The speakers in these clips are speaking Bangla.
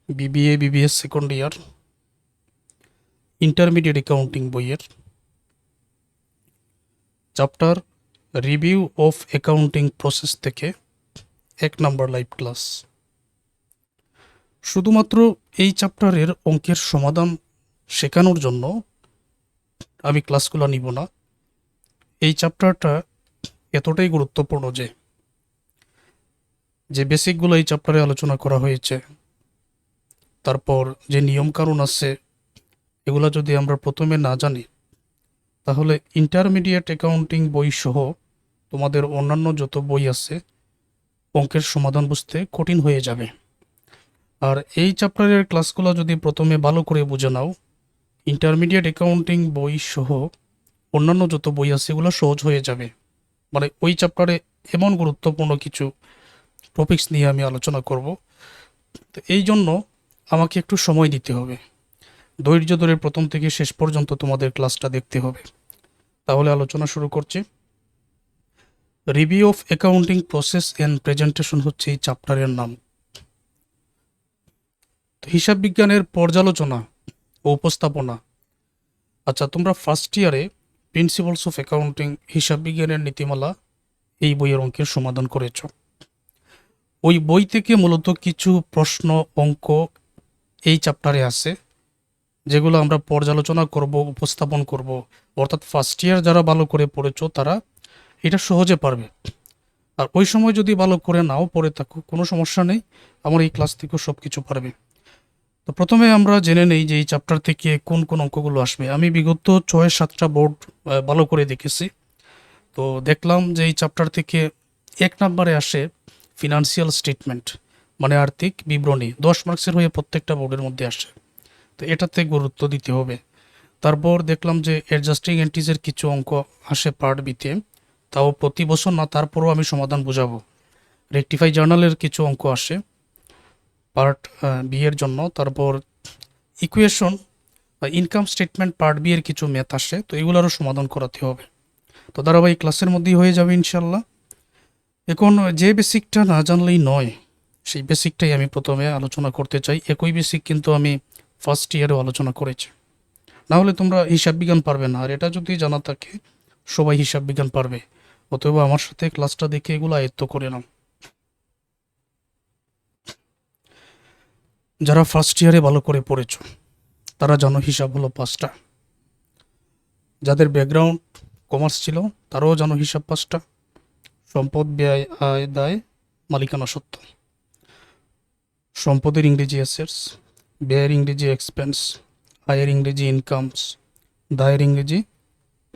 BBA BBS second year intermediate accounting বইয়ের chapter review of accounting process থেকে 1 নম্বর লাইভ ক্লাস। শুধুমাত্র এই চ্যাপ্টারের অঙ্কের সমাধান শেখানোর জন্য আমি ক্লাসগুলো নিব না। এই চ্যাপ্টারটা এতটাই গুরুত্বপূর্ণ যে বেসিকগুলো এই চ্যাপ্টারে আলোচনা করা হয়েছে, তারপর যে নিয়মকানুন আছে এগুলো যদি আমরা প্রথমে না জানি তাহলে ইন্টারমিডিয়েট অ্যাকাউন্টিং বই সহ তোমাদের অন্যান্য যত বই আছে অঙ্কের সমাধান বুঝতে কঠিন হয়ে যাবে। আর এই চ্যাপ্টারের ক্লাসগুলো যদি প্রথমে ভালো করে বুঝে নাও, ইন্টারমিডিয়েট অ্যাকাউন্টিং বই সহ অন্যান্য যত বই আছে এগুলো সহজ হয়ে যাবে। মানে ওই চ্যাপ্টারে এমন গুরুত্বপূর্ণ কিছু টপিকস নিয়ে আমি আলোচনা করব, তো এই জন্য আমাকে একটু সময় দিতে হবে। ধৈর্য ধরে প্রথম থেকে শেষ পর্যন্ত তোমাদের ক্লাসটা দেখতে হবে। তাহলে আলোচনা শুরু করছি। Review of accounting process and presentation হচ্ছে এই চ্যাপ্টারের নাম। তো হিসাব বিজ্ঞানের পর্যালোচনা ও উপস্থাপনা। আচ্ছা, তোমরা ফার্স্ট ইয়ারে প্রিন্সিপালস অফ অ্যাকাউন্টিং হিসাব বিজ্ঞানের নীতিমালা এই বইয়ের অঙ্কের সমাধান করেছ। ওই বই থেকে মূলত কিছু প্রশ্ন অঙ্ক এই চ্যাপ্টারে আছে যেগুলো আমরা পর্যালোচনা করব, উপস্থাপন করব। অর্থাৎ ফার্স্ট ইয়ার যারা ভালো করে পড়েছো তারা এটা সহজে পারবে। আর ওই সময় যদি ভালো করে নাও পড়ে থাকো কোনো সমস্যা নেই, আমার এই ক্লাস থেকেও সব কিছু পারবে। তো প্রথমে আমরা জেনে নেই যে এই চ্যাপ্টার থেকে কোন কোন অঙ্কগুলো আসবে। আমি বিগত 6-7টা বোর্ড ভালো করে দেখেছি। তো দেখলাম যে এই চ্যাপ্টার থেকে 1 নম্বরে আসে ফিনান্সিয়াল স্টেটমেন্ট, মানে আর্থিক বিবরণী। 10 মার্কসের হয়ে প্রত্যেকটা বোর্ডের মধ্যে আসে, তো এটাতে গুরুত্ব দিতে হবে। তারপর দেখলাম যে অ্যাডজাস্টিং এন্ট্রিজের কিছু অঙ্ক আসে পার্ট বিতে, তাও প্রতি বছর না, তারপরও আমি সমাধান বোঝাবো। রেকটিফাই জার্নালের কিছু অঙ্ক আসে পার্ট বি এর জন্য। তারপর equation income statement part B এর কিছু ম্যাথ আসে, তো এগুলোরও সমাধান করাতে হবে। তো ধারাবাহিক ক্লাসের মধ্যেই হয়ে যাবে ইনশাল্লাহ। এখন যে বেসিকটা না জানলেই নয়, সেই বেসিকটাই আমি প্রথমে আলোচনা করতে চাই। একই বেসিক কিন্তু আমি ফার্স্ট ইয়ারেও আলোচনা করেছি। না হলে তোমরা হিসাব বিজ্ঞান পারবে না, আর এটা যদি জানা থাকে সবাই হিসাব বিজ্ঞান পারবে। অতএব আমার সাথে ক্লাসটা দেখে এগুলো আয়ত্ত করে নাও। যারা ফার্স্ট ইয়ারে ভালো করে পড়েছ তারা জানো হিসাব হলো 5টা। যাদের ব্যাকগ্রাউন্ড কমার্স ছিল তারাও জানো হিসাব 5টা: সম্পদ, ব্যয়, আয়, দায়, মালিকানা সত্ত্ব। সম্পদের ইংরেজি অ্যাসেটস, ব্যয়ের ইংরেজি এক্সপেন্স, আয়ের ইংরেজি ইনকামস, দায়ের ইংরেজি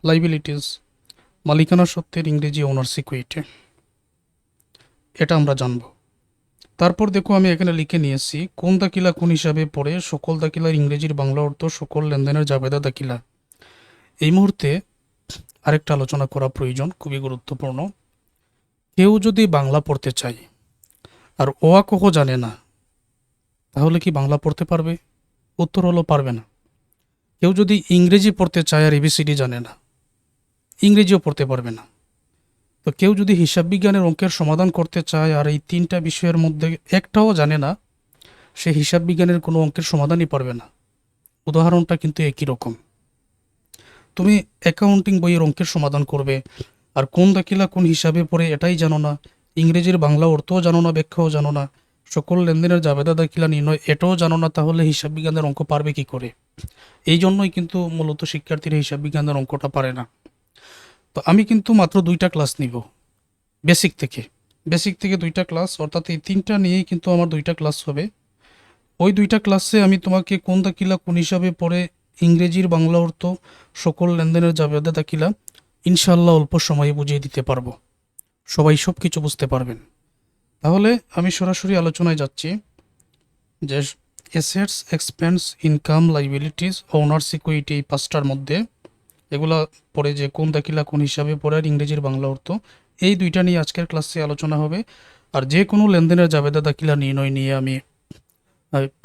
লাইবিলিটিস, মালিকানা সত্ত্বের ইংরেজি ওনার্স ইকুইটি। এটা আমরা জানব। তারপর দেখো আমি এখানে লিখে নিয়েছি কোন দাখিলা কোন হিসাবে পড়ে, সকল দাখিলার ইংরেজির বাংলা অর্থ, সকল লেনদেনের জাবেদা দাখিলা। এই মুহূর্তে আরেকটা আলোচনা করা প্রয়োজন, খুবই গুরুত্বপূর্ণ। কেউ যদি বাংলা পড়তে চায় আর অ আ ক খ জানে না, তাহলে কি বাংলা পড়তে পারবে? উত্তর হলো পারবে না। কেউ যদি ইংরেজি পড়তে চায় আর এবিসিডি জানে না, ইংরেজিও পড়তে পারবে না। তো কেউ যদি হিসাব বিজ্ঞানের অঙ্কের সমাধান করতে চায় আর এই 3টা বিষয়ের মধ্যে একটাও জানে না, সে হিসাব বিজ্ঞানের কোনো অঙ্কের সমাধানই পারবে না। উদাহরণটা কিন্তু একই রকম। তুমি অ্যাকাউন্টিং বইয়ের অঙ্কের সমাধান করবে আর কোন দাখিলা কোন হিসাবে পড়ে এটাই জানো না, ইংরেজির বাংলা অর্থও জানো না, ব্যাখ্যাও জানো না, সকল লেনদেনের জাবেদা দাখিলা নির্ণয় এটাও জানো না, তাহলে হিসাব বিজ্ঞানের অঙ্ক পারবে কি করে? এই জন্যই কিন্তু মূলত শিক্ষার্থীরা হিসাব বিজ্ঞানের অঙ্কটা পারে না। তো আমি কিন্তু মাত্র 2টা ক্লাস নিব বেসিক থেকে। বেসিক থেকে 2টা ক্লাস, অর্থাৎ এই 3টা নিয়েই কিন্তু আমার 2টা ক্লাস হবে। ওই 2টা ক্লাসে আমি তোমাকে কোন দাখিলা কোন হিসাবে পড়ে, ইংরেজির বাংলা অর্থ, সকল লেনদেনের জাবেদা দাখিলা ইনশাল্লাহ অল্প সময়ে বুঝিয়ে দিতে পারবো। সবাই সব কিছু বুঝতে পারবেন। তাহলে আমি সরাসরি আলোচনায় যাচ্ছি যে assets, expense, income, liabilities, owners equity, এই 5টার মধ্যে এগুলা পড়ে যে কোন দাখিলা কোন হিসাবে পড়ে আর ইংরেজির বাংলা অর্থ, এই 2টা নিয়ে আজকের ক্লাসে আলোচনা হবে। আর যে কোনো লেনদেনের জাবেদা দাখিলা নির্ণয় নিয়ে আমি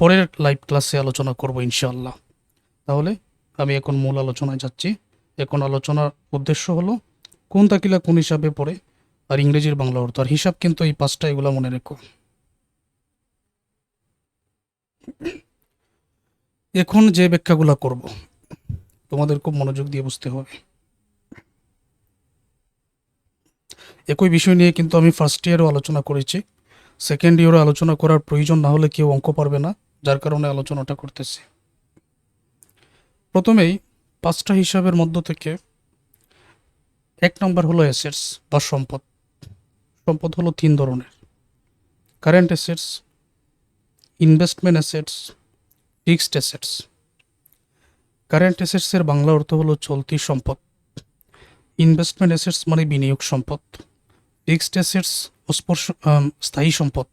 পরের লাইভ ক্লাসে আলোচনা করব ইনশাআল্লাহ। তাহলে আমি এখন মূল আলোচনায় যাচ্ছি। এখন আলোচনার উদ্দেশ্য হলো কোন দাখিলা কোন হিসাবে পড়ে আর ইংরেজির বাংলা অর্থ। আর হিসাব কিন্তু এই 5টা, এগুলো মনে রেখো। এখন যে ব্যাখ্যাগুলো করব তোমাদের খুব মনোযোগ দিয়ে বুঝতে হবে। একই বিষয় নিয়ে কিন্তু আমি ফার্স্ট ইয়ারও আলোচনা করেছি, সেকেন্ড ইয়ারও আলোচনা করার প্রয়োজন না হলে কেউ অঙ্ক পারবে না, যার কারণে আলোচনাটা করতেছি। প্রথমেই 5টা হিসাবের মধ্য থেকে 1 নম্বর হলো অ্যাসেটস বা সম্পদ। সম্পদ হলো 3 ধরনের: current assets, investment assets, fixed assets. Current অ্যাসেটসের বাংলা অর্থ হলো চলতি সম্পদ। ইনভেস্টমেন্ট অ্যাসেটস মানে বিনিয়োগ সম্পদ। ফিক্সড অ্যাসেটস স্থায়ী সম্পদ।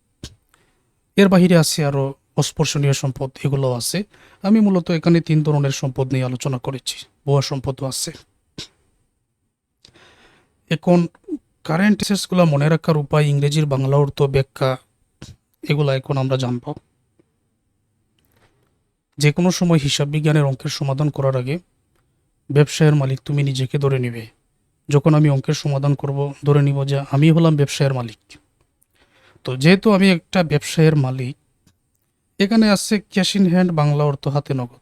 এর বাহিরে আছে আরও অস্পর্শনীয় সম্পদ, এগুলো আছে। আমি মূলত এখানে 3 ধরনের সম্পদ নিয়ে আলোচনা করেছি, ভুয়া সম্পদও আছে। এখন কারেন্ট অ্যাসেটসগুলো মনে রাখার উপায়, ইংরেজির বাংলা অর্থ, ব্যাখ্যা, এগুলো এখন আমরা জানব। যে কোনো সময় হিসাব বিজ্ঞানের অঙ্কের সমাধান করার আগে ব্যবসায়ের মালিক তুমি নিজেকে ধরে নিবে। যখন আমি অঙ্কের সমাধান করব, ধরে নিব যে আমি হলাম ব্যবসায়ের মালিক। তো যেহেতু আমি একটা ব্যবসায়ের মালিক, এখানে আছে ক্যাশ ইন হ্যান্ড, বাংলা অর্থ হাতে নগদ।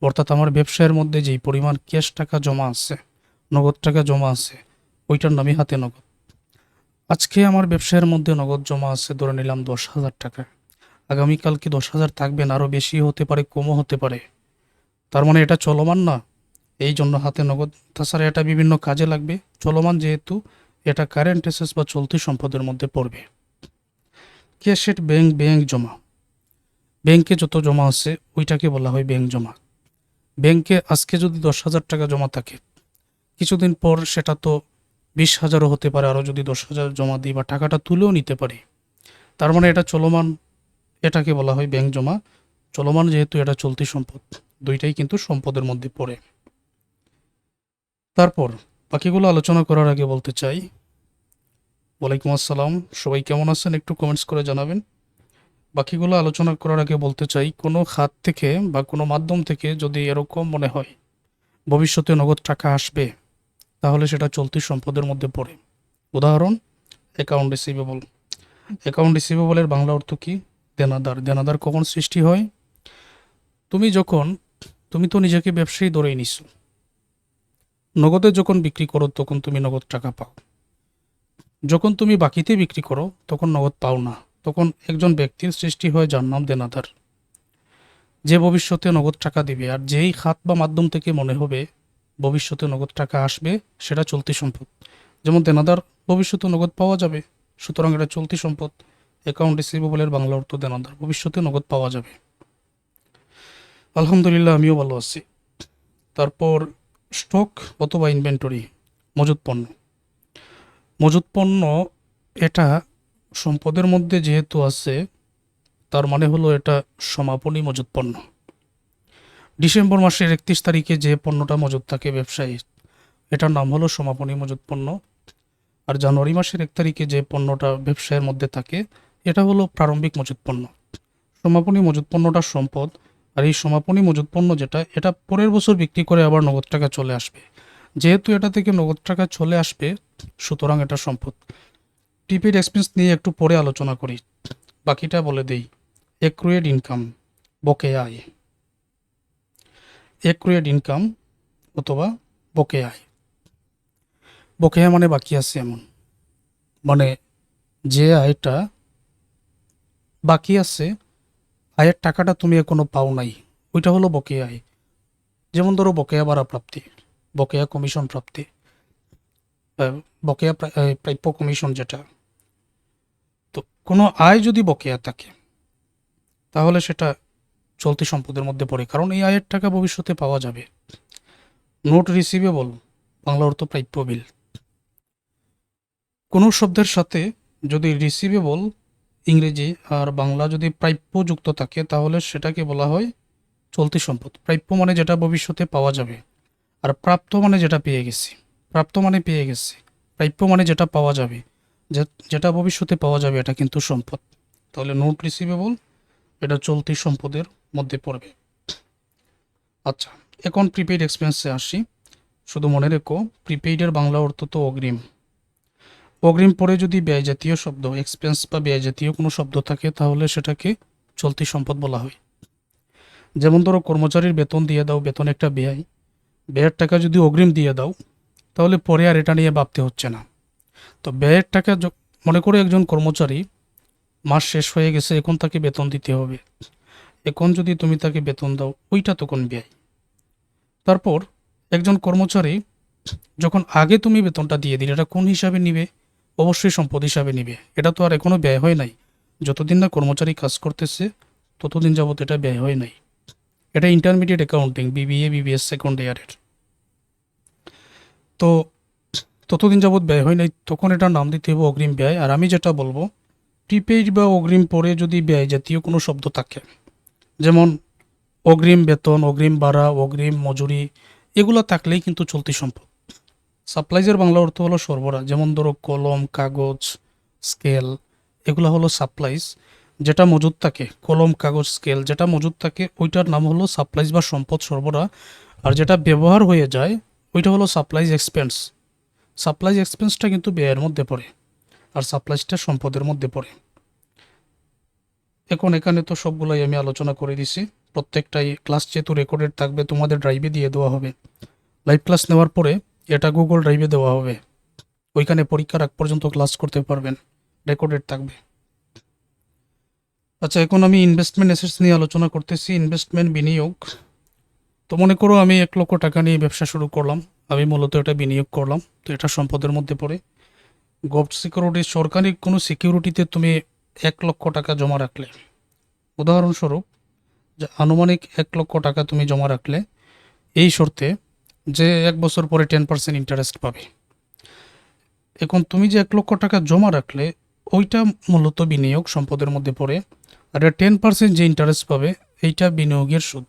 অর্থাৎ আমার ব্যবসায়ের মধ্যে যেই পরিমাণ ক্যাশ টাকা জমা আছে, নগদ টাকা জমা আছে, ওইটার নামই হাতে নগদ। আজকে আমার ব্যবসায়ের মধ্যে নগদ জমা আছে ধরে নিলাম 10,000 টাকা। আগামীকালকে 10,000 থাকবেন, আরও বেশি হতে পারে, কমও হতে পারে। তার মানে এটা চলমান না, এই জন্য হাতে নগদ। তাছাড়া এটা বিভিন্ন কাজে লাগবে, চলমান যেহেতু এটা কারেন্ট অ্যাসেটস বা চলতি সম্পদের মধ্যে পড়বে। ক্যাশেট ব্যাংক জমা। ব্যাংকে যত জমা আছে ওইটাকে বলা হয় ব্যাংক জমা। ব্যাংকে আজকে যদি 10,000 টাকা জমা থাকে, কিছুদিন পর সেটা তো 20,000ও হতে পারে, আরও যদি 10,000 জমা দিই বা টাকাটা তুলেও নিতে পারি। তার মানে এটা চলমান, এটাকে বলা হয় ব্যাংক জমা। চলমান যেহেতু এটা চলতি সম্পদ, দুইটাই কিন্তু সম্পদের মধ্যে পড়ে। তারপর বাকিগুলো আলোচনা করার আগে বলতে চাই, ওয়ালাইকুম আসসালাম, সবাই কেমন আছেন একটু কমেন্টস করে জানাবেন। বাকিগুলো আলোচনা করার আগে বলতে চাই, কোনো খাত থেকে বা কোনো মাধ্যম থেকে যদি এরকম মনে হয় ভবিষ্যতে নগদ টাকা আসবে, তাহলে সেটা চলতি সম্পদের মধ্যে পড়ে। উদাহরণ, অ্যাকাউন্ট রিসিভেবল। অ্যাকাউন্ট রিসিভেবলের বাংলা অর্থ কি? দেনাদার। দেনাদার কখন সৃষ্টি হয়? তুমি তো নিজেকে ব্যবসায়ী ধরেই নিছো, নগদে যখন বিক্রি করো তখন তুমি নগদ টাকা পাও। যখন তুমি বাকিতে বিক্রি করো তখন নগদ পাও না, তখন একজন ব্যক্তির সৃষ্টি হয় যার নাম দেনাদার, যে ভবিষ্যতে নগদ টাকা দিবে। আর যেই খাত বা মাধ্যম থেকে মনে হবে ভবিষ্যতে নগদ টাকা আসবে, সেটা চলতি সম্পদ। যেমন দেনাদার, ভবিষ্যতে নগদ পাওয়া যাবে, সুতরাং এটা চলতি সম্পদ। অ্যাকাউন্ট রিসিভেবলের বাংলা অর্থ দেনাদার, ভবিষ্যতে নগদ পাওয়া যাবে। আলহামদুলিল্লাহ, আমিও ভালো আছি। তারপর স্টক অথবা ইনভেন্টরি, মজুত পণ্য। মজুত পণ্য এটা সম্পদের মধ্যে যেহেতু আছে, তার মানে হলো এটা সমাপনী মজুত পণ্য। ডিসেম্বর মাসের 31 তারিখে যে পণ্যটা মজুত থাকে ব্যবসায়ী, এটার নাম হলো সমাপনী মজুত পণ্য। আর জানুয়ারি মাসের 1 তারিখে যে পণ্যটা ব্যবসায়ের মধ্যে থাকে, এটা হলো প্রারম্ভিক মজুত পণ্য। সমাপনী মজুত পণ্যটা সম্পদ। আর এই সমাপনী মজুত পণ্য যেটা, এটা পরের বছর বিক্রি করে আবার নগদ টাকা চলে আসবে। যেহেতু এটা থেকে নগদ টাকা চলে আসবে, সুতরাং এটা সম্পদ। প্রিপেড এক্সপেন্স নিয়ে একটু পরে আলোচনা করি, বাকিটা বলে দেই। অ্যাক্রুয়েড ইনকাম, বকেয়া আয়। অ্যাক্রুয়েড ইনকাম অথবা বকেয়া আয়। বকেয়া মানে বাকি আছে এমন, মানে যে আয়টা বাকি আছে, আয়ের টাকাটা তুমি এখনো পাও নাই, ওইটা হলো বকেয়া আয়। যেমন ধরো বকেয়া ভাড়া প্রাপ্তি, বকেয়া কমিশন প্রাপ্তি, বকেয়া প্রাপ্য কমিশন যেটা। তো কোনো আয় যদি বকেয়া থাকে তাহলে সেটা চলতি সম্পদের মধ্যে পড়ে, কারণ এই আয়ের টাকা ভবিষ্যতে পাওয়া যাবে। নোট রিসিভেবল, বাংলা অর্থ প্রাপ্য বিল। কোনো শব্দের সাথে যদি রিসিভেবল ইংরেজি আর বাংলা যদি প্রাপ্য যুক্ত থাকে, তাহলে সেটাকে বলা হয় চলতি সম্পদ। প্রাপ্য মানে যেটা ভবিষ্যতে পাওয়া যাবে, আর প্রাপ্ত মানে যেটা পেয়ে গেছি। প্রাপ্ত মানে পেয়ে গেছি, প্রাপ্য মানে যেটা পাওয়া যাবে, যেটা ভবিষ্যতে পাওয়া যাবে, এটা কিন্তু সম্পদ। তাহলে নোট রিসিভেবল এটা চলতি সম্পদের মধ্যে পড়বে। আচ্ছা, এখন প্রিপেইড এক্সপেন্সে আসি। শুধু মনে রেখো, প্রিপেইডের বাংলা অর্থ তো অগ্রিম। অগ্রিম পরে যদি ব্যয় জাতীয় শব্দ, এক্সপেন্স বা ব্যয় জাতীয় কোনো শব্দ থাকে, তাহলে সেটাকে চলতি সম্পদ বলা হয়। যেমন ধরো কর্মচারীর বেতন দিয়ে দাও, বেতন একটা ব্যয়, ব্যয়ের টাকা যদি অগ্রিম দিয়ে দাও তাহলে পরে আর এটা নিয়ে ভাবতে হচ্ছে না। তো ব্যয়ের টাকা মনে করো একজন কর্মচারী মাস শেষ হয়ে গেছে, এখন তাকে বেতন দিতে হবে, এখন যদি তুমি তাকে বেতন দাও ওইটা তখন ব্যয়। তারপর একজন কর্মচারী যখন আগে তুমি বেতনটা দিয়ে দিলে এটা কোন হিসাবে নিবে? অবশ্যই সম্পদ হিসাবে নিবে। এটা তো আর এখনো ব্যয় হয় নাই। যতদিন না কর্মচারী কাজ করতেছে ততদিন যাবত এটা ব্যয় হয় নাই। এটা intermediate accounting, BBA BBS second ইয়ারের। তো ততদিন যাবত ব্যয় হয় নাই, তখন এটার নাম দিতে হবে অগ্রিম ব্যয়। আর আমি যেটা বলবো, প্রিপেইড বা অগ্রিম পরে যদি ব্যয় জাতীয় কোনো শব্দ থাকে, যেমন অগ্রিম বেতন, অগ্রিম ভাড়া, অগ্রিম মজুরি, এগুলো থাকলেই কিন্তু চলতি সম্পদ। সাপ্লাইজের বাংলা অর্থ হলো সরবরাহ। যেমন ধরো কলম, কাগজ, স্কেল, এগুলো হলো সাপ্লাইজ। যেটা মজুদ থাকে, কলম, কাগজ, স্কেল যেটা মজুদ থাকে ওইটার নাম হলো সাপ্লাইজ বা সম্পদ সরবরাহ। আর যেটা ব্যবহার হয়ে যায় ওইটা হলো সাপ্লাইজ এক্সপেন্স। সাপ্লাইজ এক্সপেন্সটা কিন্তু ব্যয়ের মধ্যে পড়ে, আর সাপ্লাইজটা সম্পদের মধ্যে পড়ে। এখন এখানে তো সবগুলাই আমি আলোচনা করে দিছি। প্রত্যেকটাই ক্লাস যেহেতু রেকর্ডেড থাকবে তোমাদের ড্রাইভে দিয়ে দেওয়া হবে। লাইভ ক্লাস নেওয়ার পরে এটা গুগল ড্রাইভে দেওয়া হবে, ওইখানে পরীক্ষার আগ পর্যন্ত ক্লাস করতে পারবেন, রেকর্ডেড থাকবে। আচ্ছা, এখন আমি ইনভেস্টমেন্ট অ্যাসেটস নিয়ে আলোচনা করতেছি। ইনভেস্টমেন্ট বিনিয়োগ। তো মনে করো আমি 1 লক্ষ টাকা নিয়ে ব্যবসা শুরু করলাম, আমি মূলত এটা বিনিয়োগ করলাম, তো এটা সম্পদের মধ্যে পড়ে। গভর্নমেন্ট সিকিউরিটি, সরকারি কোনো সিকিউরিটিতে তুমি 1 লক্ষ টাকা জমা রাখলে, উদাহরণস্বরূপ যে আনুমানিক 1 লক্ষ টাকা তুমি জমা রাখলে, এই শর্তে যে 1 বছর পরে 10% ইন্টারেস্ট পাবে। এখন তুমি যে 1 লক্ষ টাকা জমা রাখলে ওইটা মূলত বিনিয়োগ, সম্পদের মধ্যে পড়ে। আর 10% যে ইন্টারেস্ট পাবে এইটা বিনিয়োগের সুদ।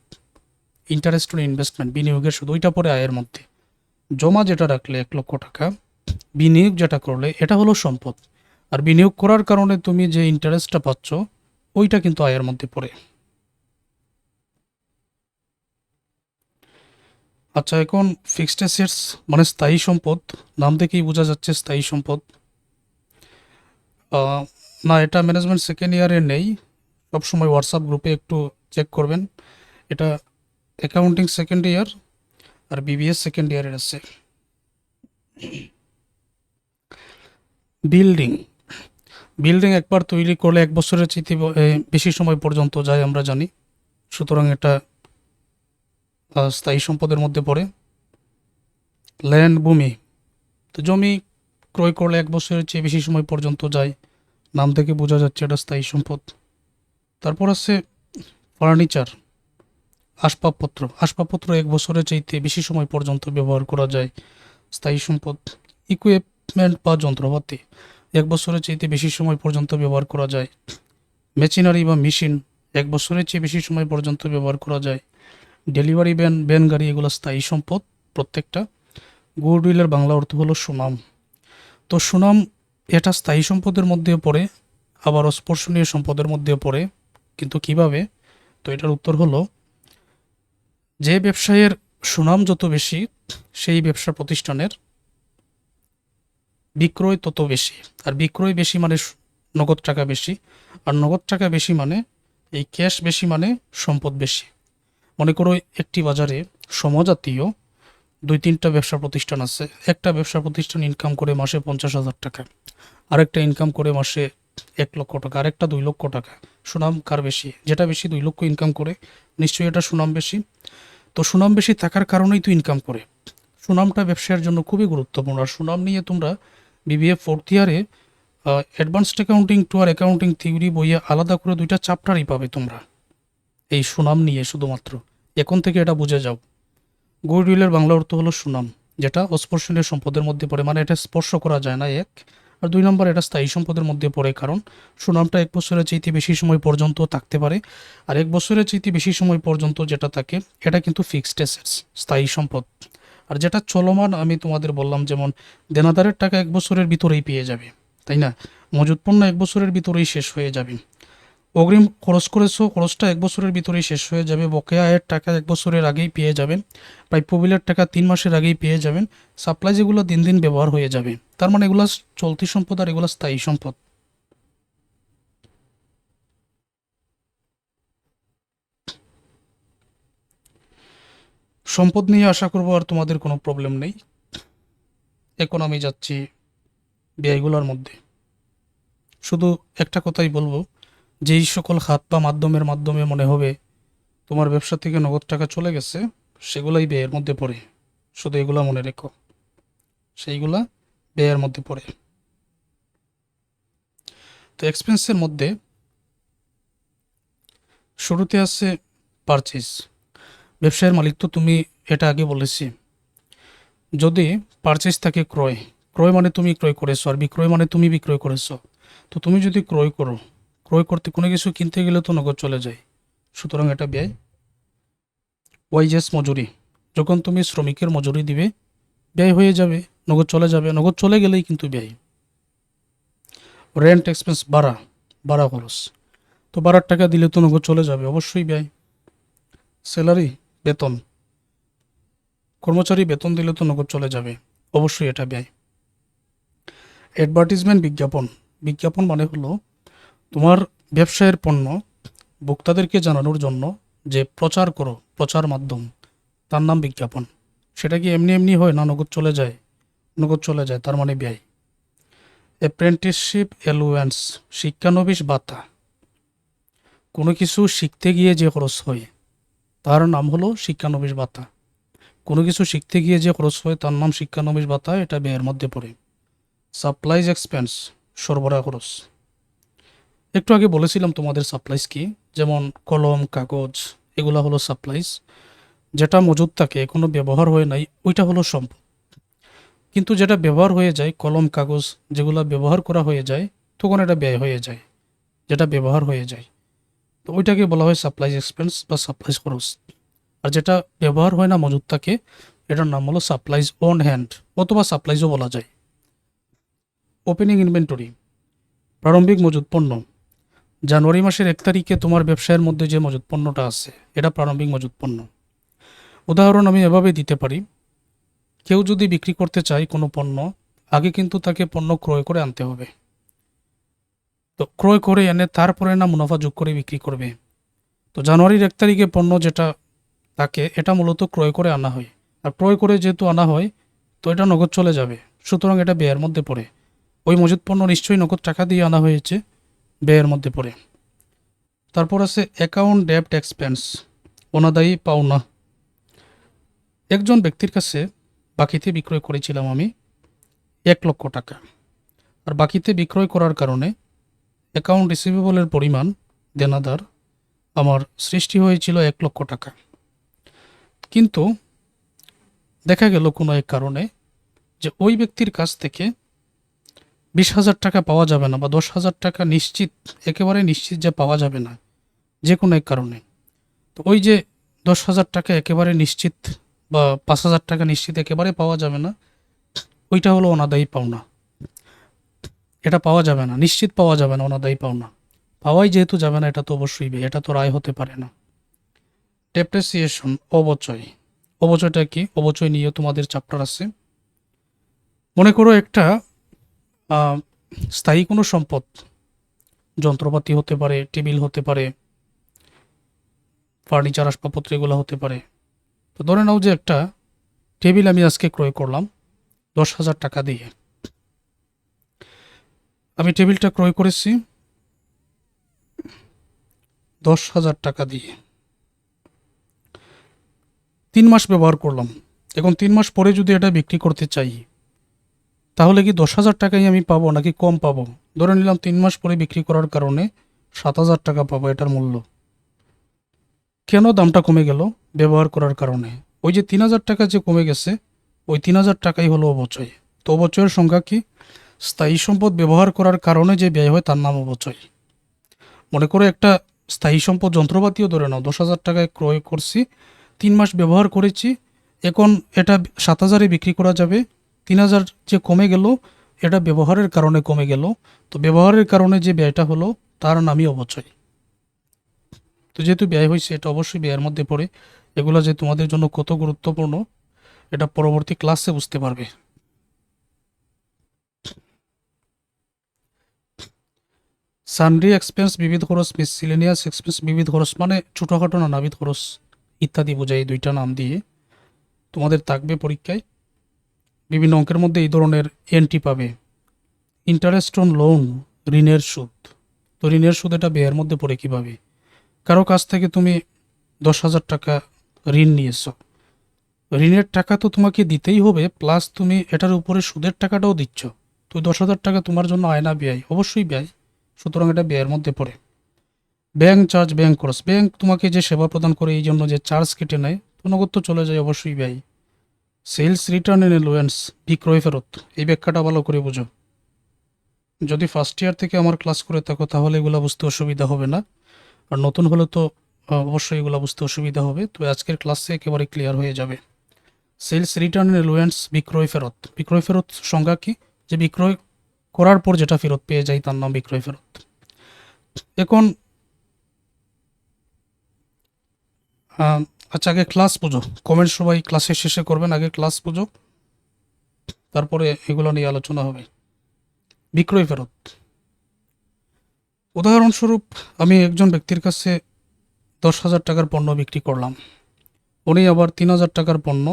ইন্টারেস্ট অন ইনভেস্টমেন্ট, বিনিয়োগের সুদ, ওইটা পড়ে আয়ের মধ্যে। জমা যেটা রাখলে 1 লক্ষ টাকা, বিনিয়োগ যেটা করলে এটা হলো সম্পদ। আর বিনিয়োগ করার কারণে তুমি যে ইন্টারেস্টটা পাচ্ছ ওইটা কিন্তু আয়ের মধ্যে পড়ে। আচ্ছা, এখন ফিক্সড অ্যাসেটস মানে স্থায়ী সম্পদ, নাম থেকেই বোঝা যাচ্ছে স্থায়ী সম্পদ। না, এটা ম্যানেজমেন্ট সেকেন্ড ইয়ারে নেই, সবসময় হোয়াটসঅ্যাপ গ্রুপে একটু চেক করবেন। এটা অ্যাকাউন্টিং সেকেন্ড ইয়ার আর বিবিএস সেকেন্ড ইয়ারের আছে। বিল্ডিং, বিল্ডিং একবার তৈরি করলে 1 বছরের চেয়ে বেশি সময় পর্যন্ত যায় আমরা জানি, সুতরাং এটা স্থায়ী সম্পদের মধ্যে পড়ে। ল্যান্ড, ভূমি, তো জমি ক্রয় করলে 1 বছরের চেয়ে বেশি সময় পর্যন্ত যায়, নাম থেকে বোঝা যাচ্ছে এটা স্থায়ী সম্পদ। তারপর আছে ফার্নিচার, আসবাবপত্র। আসবাবপত্র 1 বছরের চাইতে বেশি সময় পর্যন্ত ব্যবহার করা যায়, স্থায়ী সম্পদ। ইকুইপমেন্ট বা যন্ত্রপাতি, 1 বছরের চাইতে বেশি সময় পর্যন্ত ব্যবহার করা যায়। মেশিনারি বা মেশিন, 1 বছরের চেয়ে বেশি সময় পর্যন্ত ব্যবহার করা যায়। ডেলিভারি ভ্যান, ভ্যান গাড়ি, এগুলো স্থায়ী সম্পদ প্রত্যেকটা। গুডউইলের বাংলা অর্থ হলো সুনাম। তো সুনাম এটা স্থায়ী সম্পদের মধ্যেও পড়ে, আবার অস্পর্শনীয় সম্পদের মধ্যেও পড়ে। কিন্তু কিভাবে? তো এটার উত্তর হলো, যে ব্যবসায়ের সুনাম যত বেশি সেই ব্যবসা প্রতিষ্ঠানের বিক্রয় তত বেশি। আর বিক্রয় বেশি মানে নগদ টাকা বেশি, আর নগদ টাকা বেশি মানে এই ক্যাশ বেশি মানে সম্পদ বেশি। মনে করো একটি বাজারে সমজাতীয় 2-3টা ব্যবসা প্রতিষ্ঠান আছে। একটা ব্যবসা প্রতিষ্ঠান ইনকাম করে মাসে 50,000 টাকা, আরেকটা ইনকাম করে মাসে 1 লক্ষ টাকা, আরেকটা 2 লক্ষ টাকা। সুনাম কার বেশি? যেটা বেশি 2 লক্ষ ইনকাম করে নিশ্চয়ই এটা সুনাম বেশি। তো সুনাম বেশি থাকার কারণেই তো ইনকাম করে। সুনামটা ব্যবসায়ের জন্য খুবই গুরুত্বপূর্ণ। আর সুনাম নিয়ে তোমরা বিবিএ ফোর্থ ইয়ারে অ্যাডভান্সড অ্যাকাউন্টিং টু আর অ্যাকাউন্টিং থিওরি বইয়ে আলাদা করে 2টা চ্যাপ্টারই পাবে তোমরা এই সুনাম নিয়ে শুধুমাত্র। এখন থেকে এটা বুঝে যাও। গুডউইলের বাংলা অর্থ হলো সুনাম, যেটা অস্পর্শনীয় সম্পদের মধ্যে পড়ে, মানে এটা স্পর্শ করা যায় না, এক। আর 2 নম্বর, এটা স্থায়ী সম্পদের মধ্যে পড়ে, কারণ সুনামটা 1 বছরের চাইতে বেশি সময় পর্যন্ত থাকতে পারে। আর 1 বছরের চাইতে বেশি সময় পর্যন্ত যেটা থাকে এটা কিন্তু ফিক্সড অ্যাসেটস, স্থায়ী সম্পদ। আর যেটা চলমান, আমি তোমাদের বললাম, যেমন দেনাদারের টাকা 1 বছরের ভিতরেই পেয়ে যাবে, তাই না? মজুত পণ্য 1 বছরের ভিতরেই শেষ হয়ে যাবে। অগ্রিম খরচ করেছো, খরচটা 1 বছরের ভিতরেই শেষ হয়ে যাবে। বকেয়া আয়ের টাকা 1 বছরের আগেই পেয়ে যাবেন। প্রাপ্য বিলের টাকা 3 মাসের আগেই পেয়ে যাবেন। সাপ্লাই যেগুলো দিন দিন ব্যবহার হয়ে যাবে। তার মানে এগুলো চলতি সম্পদ আর এগুলো স্থায়ী সম্পদ। সম্পদ নিয়ে আশা করবো আর তোমাদের কোনো প্রবলেম নেই। এখন আমি যাচ্ছি ব্যয়গুলোর মধ্যে। শুধু একটা কথাই বলবো, যেই সকল খাত বা মাধ্যমের মাধ্যমে মনে হবে তোমার ব্যবসা থেকে নগদ টাকা চলে গেছে, সেগুলাই ব্যয়ের মধ্যে পড়ে। শুধু এগুলা মনে রেখো, সেইগুলা ব্যয়ের মধ্যে পড়ে। তো এক্সপেন্সের মধ্যে শুরুতে আছে পারচেজ। ব্যবসায়ের মালিক তো তুমি, এটা আগে বলেছি। যদি পারচেজ থাকে ক্রয়, ক্রয় মানে তুমি ক্রয় করেছো, আর বিক্রয় মানে তুমি বিক্রয় করেছো। তো তুমি যদি ক্রয় করো, ক্রয় করতে কোনো কিছু কিনতে গেলে তো নগদ চলে যায়, সুতরাং এটা ব্যয়। ওয়াইজেস মজুরি, যখন তুমি শ্রমিকের মজুরি দিবে ব্যয় হয়ে যাবে, নগদ চলে যাবে, নগদ চলে গেলেই কিন্তু ব্যয়। রেন্ট এক্সপেন্স, ভাড়া, ভাড়া খরচ, তো ভাড়ার টাকা দিলে তো নগদ চলে যাবে, অবশ্যই ব্যয়। স্যালারি, বেতন, কর্মচারী বেতন দিলে তো নগদ চলে যাবে, অবশ্যই এটা ব্যয়। অ্যাডভার্টিজমেন্ট, বিজ্ঞাপন, বিজ্ঞাপন মানে হলো তোমার ব্যবসায়ের পণ্য ভোক্তাদেরকে জানানোর জন্য যে প্রচার করো, প্রচার মাধ্যম, তার নাম বিজ্ঞাপন। সেটা কি এমনি এমনি হয় না নগদ চলে যায়? নগদ চলে যায়, তার মানে ব্যয়। অ্যাপ্রেন্টিসশিপ অ্যালোয়ান্স, শিক্ষানবিশ ভাতা, কোনো কিছু শিখতে গিয়ে যে খরচ হয় তার নাম হলো শিক্ষানবিশ ভাতা। কোনো কিছু শিখতে গিয়ে যে খরচ হয় তার নাম শিক্ষানবিশ ভাতা, এটা ব্যয়ের মধ্যে পড়ে। সাপ্লাইজ এক্সপেন্স, সরবরাহ খরচ। একটু আগে বলেছিলাম তোমাদের সাপ্লাইজ কি, যেমন কলম, কাগজ, এগুলা হলো সাপ্লাইজ। যেটা মজুদ থাকে, এখনো ব্যবহার হয় নাই, ওইটা হলো সম্পদ। কিন্তু যেটা ব্যবহার হয়ে যায়, কলম, কাগজ যেগুলা ব্যবহার করা হয়ে যায়, তখন এটা ব্যয় হয়ে যায়, যেটা ব্যবহার হয়ে যায়। তো ওইটাকে বলা হয় সাপ্লাইজ এক্সপেন্স বা সাপ্লাইজ খরচ। আর যেটা ব্যবহার হয় না, মজুদ থাকে, এটার নাম হলো সাপ্লাইজ অন হ্যান্ড, অথবা সাপ্লাইজও বলা যায়। ওপেনিং ইনভেন্টরি, প্রারম্ভিক মজুদ পণ্য। জানুয়ারি মাসের 1 তারিখে তোমার ব্যবসায়ের মধ্যে যে মজুদ পণ্যটা আছে, এটা প্রারম্ভিক মজুদ পণ্য। উদাহরণ আমি এভাবে দিতে পারি, কেউ যদি বিক্রি করতে চায় কোনো পণ্য, আগে কিন্তু তাকে পণ্য ক্রয় করে আনতে হবে। তো ক্রয় করে এনে তারপরে না মুনাফা যোগ করে বিক্রি করবে। তো জানুয়ারির 1 তারিখে পণ্য যেটা থাকে, এটা মূলত ক্রয় করে আনা হয়। আর ক্রয় করে যেহেতু আনা হয়, তো এটা নগদ চলে যাবে, সুতরাং এটা ব্যয়ের মধ্যে পড়ে। ওই মজুদ পণ্য নিশ্চয়ই নগদ টাকা দিয়ে আনা হয়েছে, ব্যয়ের মধ্যে পড়ে। তারপর আছে অ্যাকাউন্ট ডেপ্ট এক্সপেন্স, অনাদায়ী পাওনা। একজন ব্যক্তির কাছে বাকিতে বিক্রয় করেছিলাম আমি 1 লক্ষ টাকা, আর বাকিতে বিক্রয় করার কারণে অ্যাকাউন্ট রিসিভেবলের পরিমাণ, দেনাদার, আমার সৃষ্টি হয়েছিল 1 লক্ষ টাকা। কিন্তু দেখা গেল কোনো এক কারণে যে ওই ব্যক্তির কাছ থেকে 20,000 টাকা পাওয়া যাবে না, বা 10,000 টাকা নিশ্চিত, একেবারে নিশ্চিত যে পাওয়া যাবে না, যে কোনো এক কারণে। তো ওই যে 10,000 টাকা একেবারে নিশ্চিত, বা 5,000 টাকা নিশ্চিত একেবারে পাওয়া যাবে না, ওইটা হলো অনাদায়ী পাওনা। এটা পাওয়া যাবে না, নিশ্চিত পাওয়া যাবে না, অনাদায়ী পাওনা। পাওয়াই যেহেতু যাবে না, এটা তো অবশ্যই ব্যয়, এটা তো রায় হতে পারে না। ডেপ্রিসিয়েশন, অবচয়। অবচয়টা কি? অবচয় নিয়ে তোমাদের চ্যাপ্টার আছে। মনে করো একটা আহ, স্থায়ী কোনো সম্পদ, যন্ত্রপাতি হতে পারে, টেবিল হতে পারে, ফার্নিচার, আসবাবপত্র, এগুলো হতে পারে। তো ধরে নাও যে একটা টেবিল আমি আজকে ক্রয় করলাম 10,000 টাকা দিয়ে। আমি টেবিলটা ক্রয় করেছি 10,000 টাকা দিয়ে, 3 মাস ব্যবহার করলাম। এখন 3 মাস পরে যদি এটা বিক্রি করতে চাই, তাহলে কি 10,000 টাকাই আমি পাবো নাকি কম পাবো? ধরে নিলাম 3 মাস পরে বিক্রি করার কারণে 7,000 টাকা পাবো এটার মূল্য। কেন দামটা কমে গেল? ব্যবহার করার কারণে। ওই যে 3,000 টাকা যে কমে গেছে, ওই 3,000 টাকাই হলো অবচয়। তো অবচয়ের সংখ্যা কি? স্থায়ী সম্পদ ব্যবহার করার কারণে যে ব্যয় হয় তার নাম অবচয়। মনে করো একটা স্থায়ী সম্পদ, যন্ত্রপাতিও ধরে নাও, 10,000 টাকায় ক্রয় করছি, 3 মাস ব্যবহার করেছি, এখন এটা 7,000-এ বিক্রি করা যাবে। 3,000 যে কমে গেল, এটা ব্যবহারের কারণে কমে গেল। তো ব্যবহারের কারণে যে ব্যয়টা হলো, তার নামই অবচয়। তো যেহেতু ব্যয় হয়েছে, এটা অবশ্যই ব্যয়ের মধ্যে পড়ে। এগুলো যে তোমাদের জন্য কত গুরুত্বপূর্ণ, এটা পরবর্তী ক্লাসে বুঝতে পারবে। সানড্রি এক্সপেন্স, বিবিধ খরচ। মিসসেলেনিয়াস এক্সপেন্স, বিবিধ খরচ মানে ছোটোখাটো নানাবিধ খরচ ইত্যাদি বোঝায়, 2টা নাম দিয়ে। তোমাদের থাকবে পরীক্ষায় বিভিন্ন অঙ্কের মধ্যে এই ধরনের এন্ট্রি পাবে। ইন্টারেস্ট অন লোন, ঋণের সুদ। তো ঋণের সুদ এটা ব্যয়ের মধ্যে পড়ে কীভাবে? কারো কাছ থেকে তুমি 10,000 টাকা ঋণ নিয়েছো, ঋণের টাকা তো তোমাকে দিতেই হবে, প্লাস তুমি এটার উপরে সুদের টাকাটাও দিচ্ছ। তো 10,000 টাকা তোমার জন্য আয় না ব্যয়? অবশ্যই ব্যয়, সুতরাং এটা ব্যয়ের মধ্যে পড়ে। ব্যাংক চার্জ, ব্যাংক খরচ, ব্যাংক তোমাকে যে সেবা প্রদান করে এই জন্য যে চার্জ কেটে নেয়, তো নগদ তো চলে যায়, অবশ্যই ব্যয়। সেলস রিটার্ন এন্ড এলোয়েন্স, বিক্রয় ফেরত, এই ব্যাখ্যাটা ভালো করে বুঝো। যদি ফার্স্ট ইয়ার থেকে আমার ক্লাস করে থাকো তাহলে এগুলো বুঝতে অসুবিধা হবে না, আর নতুন হলে তো অবশ্যই এগুলো বুঝতে অসুবিধা হবে। তো আজকের ক্লাসে একেবারে ক্লিয়ার হয়ে যাবে। সেলস রিটার্ন এন্ড এলোয়েন্স, বিক্রয় ফেরত। বিক্রয় ফেরত সংজ্ঞা কি? যে বিক্রয় করার পর যেটা ফেরত পেয়ে যায় তার নাম বিক্রয় ফেরত। এখন আচ্ছা, আগে ক্লাস বুঝো। কমেন্ট সবাই ক্লাসের শেষে করবেন, আগে ক্লাস বুঝো, তারপরে এগুলো নিয়ে আলোচনা হবে। বিক্রয় ফেরত, উদাহরণস্বরূপ আমি একজন ব্যক্তির কাছে 10,000 টাকার পণ্য বিক্রি করলাম, উনি আবার 3,000 টাকার পণ্য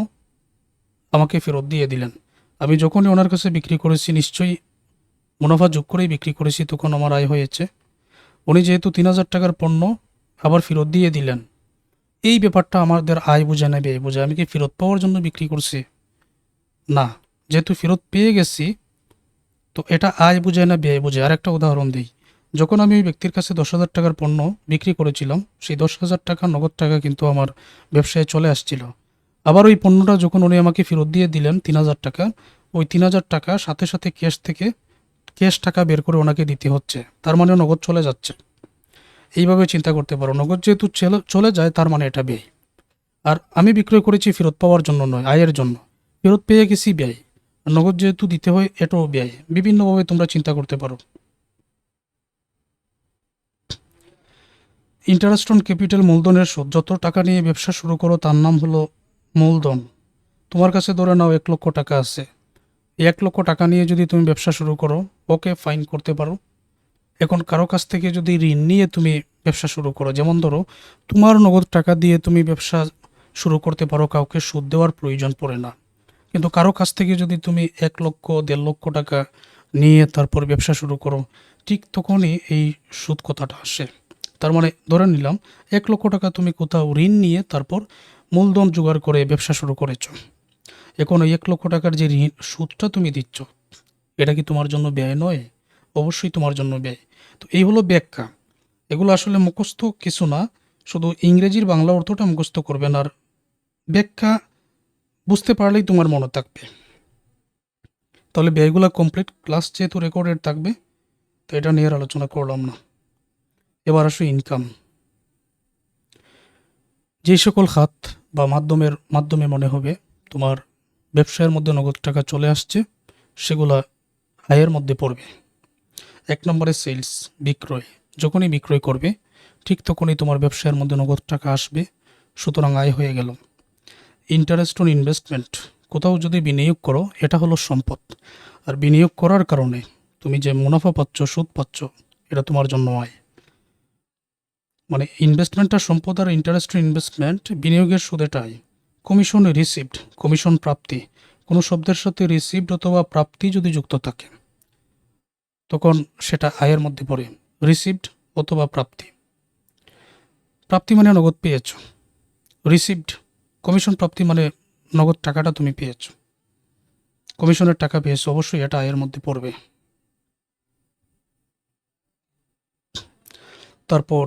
আমাকে ফেরত দিয়ে দিলেন। আমি যখনই ওনার কাছে বিক্রি করেছি নিশ্চয়ই মুনাফা যোগ করেই বিক্রি করেছি, তখন আমার আয় হয়েছে। উনি যেহেতু 3,000 টাকার পণ্য আবার ফেরত দিয়ে দিলেন, এই ব্যাপারটা আমাদের আয় বোঝায় না ব্যয় বোঝায়? আমি কি ফেরত পাওয়ার জন্য বিক্রি করছি? না, যেহেতু ফেরত পেয়ে গেছি তো এটা আয় বোঝায় না ব্যয় বোঝায়। আর একটা উদাহরণ দিই, যখন আমি ওই ব্যক্তির কাছে 10,000 টাকার পণ্য বিক্রি করেছিলাম, সেই 10,000 টাকা নগদ টাকা কিন্তু আমার ব্যবসায় চলে আসছিল। আবার ওই পণ্যটা যখন উনি আমাকে ফেরত দিয়ে দিলেন 3,000 টাকা, ওই 3,000 টাকা সাথে সাথে ক্যাশ থেকে ক্যাশ টাকা বের করে ওনাকে দিতে হচ্ছে, তার মানে নগদ চলে যাচ্ছে। এইভাবে চিন্তা করতে পারো, নগদ যেহেতু চলে যায় তার মানে এটা ব্যয়। আর আমি বিক্রয় করেছি ফেরত পাওয়ার জন্য নয়, আয়ের জন্য। ফেরত পেয়ে গেছি ব্যয়, আর নগদ যেহেতু দিতে হয় এটাও ব্যয়। বিভিন্নভাবে তোমরা চিন্তা করতে পারো। ইন্টারেস্ট অন ক্যাপিটাল, মূলধনের সুদ। যত টাকা নিয়ে ব্যবসা শুরু করো তার নাম হলো মূলধন। তোমার কাছে ধরে নাও 1,00,000 টাকা আছে, এই 1,00,000 টাকা নিয়ে যদি তুমি ব্যবসা শুরু করো, ওকে ফাইন করতে পারো। এখন কারো কাছ থেকে যদি ঋণ নিয়ে তুমি ব্যবসা শুরু করো, যেমন ধরো তোমার নগদ টাকা দিয়ে তুমি ব্যবসা শুরু করতে পারো, কাউকে সুদ দেওয়ার প্রয়োজন পড়ে না। কিন্তু কারো কাছ থেকে যদি তুমি 1,00,000 1,50,000 টাকা নিয়ে তারপর ব্যবসা শুরু করো, ঠিক তখনই এই সুদ কথাটা আসে। তার মানে ধরে নিলাম 1,00,000 টাকা তুমি কোথাও ঋণ নিয়ে তারপর মূলধন জোগাড় করে ব্যবসা শুরু করেছো। এখন ওই 1,00,000 টাকার যে ঋণ সুদটা তুমি দিচ্ছ, এটা কি তোমার জন্য ব্যয় নয়? অবশ্যই তোমার জন্য ব্যয়। তো এই হলো ব্যাখ্যা। এগুলো আসলে মুখস্থ কিছু না, শুধু ইংরেজির বাংলা অর্থটা মুখস্থ করবেন, আর ব্যাখ্যা বুঝতে পারলেই তোমার মনে থাকবে। তাহলে ব্যয়গুলো কমপ্লিট। ক্লাস যেহেতু রেকর্ডেড থাকবে, তো এটা নিয়ে আর আলোচনা করলাম না। এবার আসো ইনকাম। যে সকল খাত বা মাধ্যমে মনে হবে তোমার ব্যবসায়ের মধ্যে নগদ টাকা চলে আসছে, সেগুলা আয়ের মধ্যে পড়বে। 1 নম্বরে সেলস, বিক্রয়। যখনই বিক্রয় করবে ঠিক তখনই তোমার ব্যবসায়ের মধ্যে নগদ টাকা আসবে, সুতরাং আয় হয়ে গেল। ইন্টারেস্ট অন ইনভেস্টমেন্ট, কোথাও যদি বিনিয়োগ করো এটা হলো সম্পদ, আর বিনিয়োগ করার কারণে তুমি যে মুনাফা পাচ্ছ, সুদ পাচ্ছ, এটা তোমার জন্য আয়। মানে ইনভেস্টমেন্টটা সম্পদ, আর ইন্টারেস্ট অন ইনভেস্টমেন্ট বিনিয়োগের সুদ, এটা আয়। কমিশন রিসিভড, কমিশন প্রাপ্তি। কোনো শব্দের সাথে রিসিভড অথবা প্রাপ্তি যদি যুক্ত থাকে তখন সেটা আয়ের মধ্যে পড়ে। রিসিভড অথবা প্রাপ্তি। প্রাপ্তি মানে নগদ পেয়েছ, রিসিভড কমিশন প্রাপ্তি মানে নগদ টাকাটা তুমি পেয়েছ, কমিশনের টাকা পেয়েছো, অবশ্যই এটা আয়ের মধ্যে পড়বে। তারপর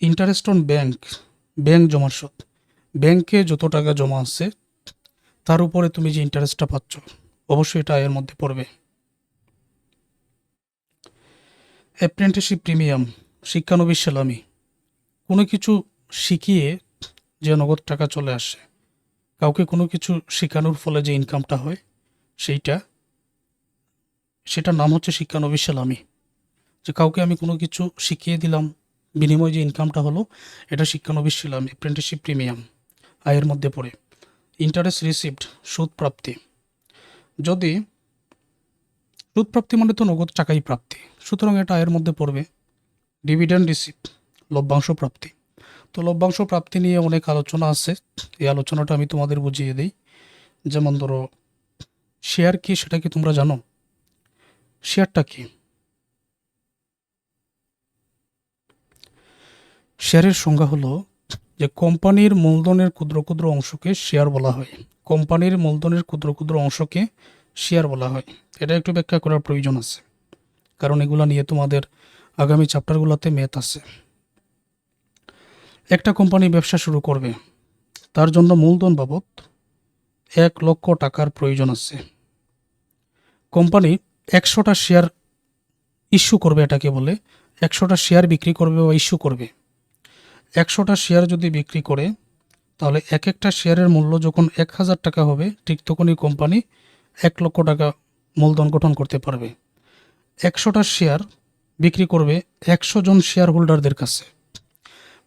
ইন্টারেস্ট অন ব্যাংক, ব্যাংক জমার সুদ। ব্যাংকে যত টাকা জমা আছে তার উপরে তুমি যে ইন্টারেস্টটা পাচ্ছ, অবশ্যই এটা আয়ের মধ্যে পড়বে। অ্যাপ্রেন্টিসশিপ প্রিমিয়াম, শিক্ষানবিশ সেলামি। কোনো কিছু শিখিয়ে যে নগদ টাকা চলে আসে, কাউকে কোনো কিছু শেখানোর ফলে যে ইনকামটা হয় সেটার নাম হচ্ছে শিক্ষানবিশ সেলামি। যে কাউকে আমি কোনো কিছু শিখিয়ে দিলাম, বিনিময়ে যে ইনকামটা হলো, এটা শিক্ষানবিশ সেলামি, অ্যাপ্রেন্টিসশিপ প্রিমিয়াম, আয়ের মধ্যে পড়ে। ইন্টারেস্ট রিসিভড, সুদ প্রাপ্তি। যদি সুদ প্রাপ্তি মানে তো নগদ টাকাই প্রাপ্তি, সুতরাং এটা আয়ের মধ্যে পড়বে। ডিভিডেন্ড রিসিভ, লভ্যাংশ প্রাপ্তি। তো লভ্যাংশ প্রাপ্তি নিয়ে অনেক আলোচনা আছে, এই আলোচনাটা আমি তোমাদের বুঝিয়ে দিই। যেমন ধরো, শেয়ার কি সেটা কি তোমরা জানো? শেয়ারটা কি? শেয়ারের সংজ্ঞা হলো যে কোম্পানির মূলধনের ক্ষুদ্র ক্ষুদ্র অংশকে শেয়ার বলা হয়। কোম্পানির মূলধনের ক্ষুদ্র ক্ষুদ্র অংশকে শেয়ার বলা হয়। এটা একটু ব্যাখ্যা করার প্রয়োজন আছে, কারণ এগুলা নিয়ে তোমাদের আগামী চ্যাপ্টারগুলোতে ম্যাথ আছে। একটা কোম্পানি ব্যবসা শুরু করবে, তার জন্য মূলধন বাবদ 1,00,000 টাকার প্রয়োজন আছে। কোম্পানি 100টা শেয়ার ইস্যু করবে, এটাকে বলে 100টা শেয়ার বিক্রি করবে বা ইস্যু করবে। 100টা শেয়ার যদি বিক্রি করে, তাহলে এক একটা শেয়ারের মূল্য যখন 1,000 টাকা হবে, ঠিক তখনই কোম্পানি 1,00,000 টাকা মূলধন গঠন করতে পারবে। 100টা শেয়ার বিক্রি করবে 100 জন শেয়ার হোল্ডারদের কাছে।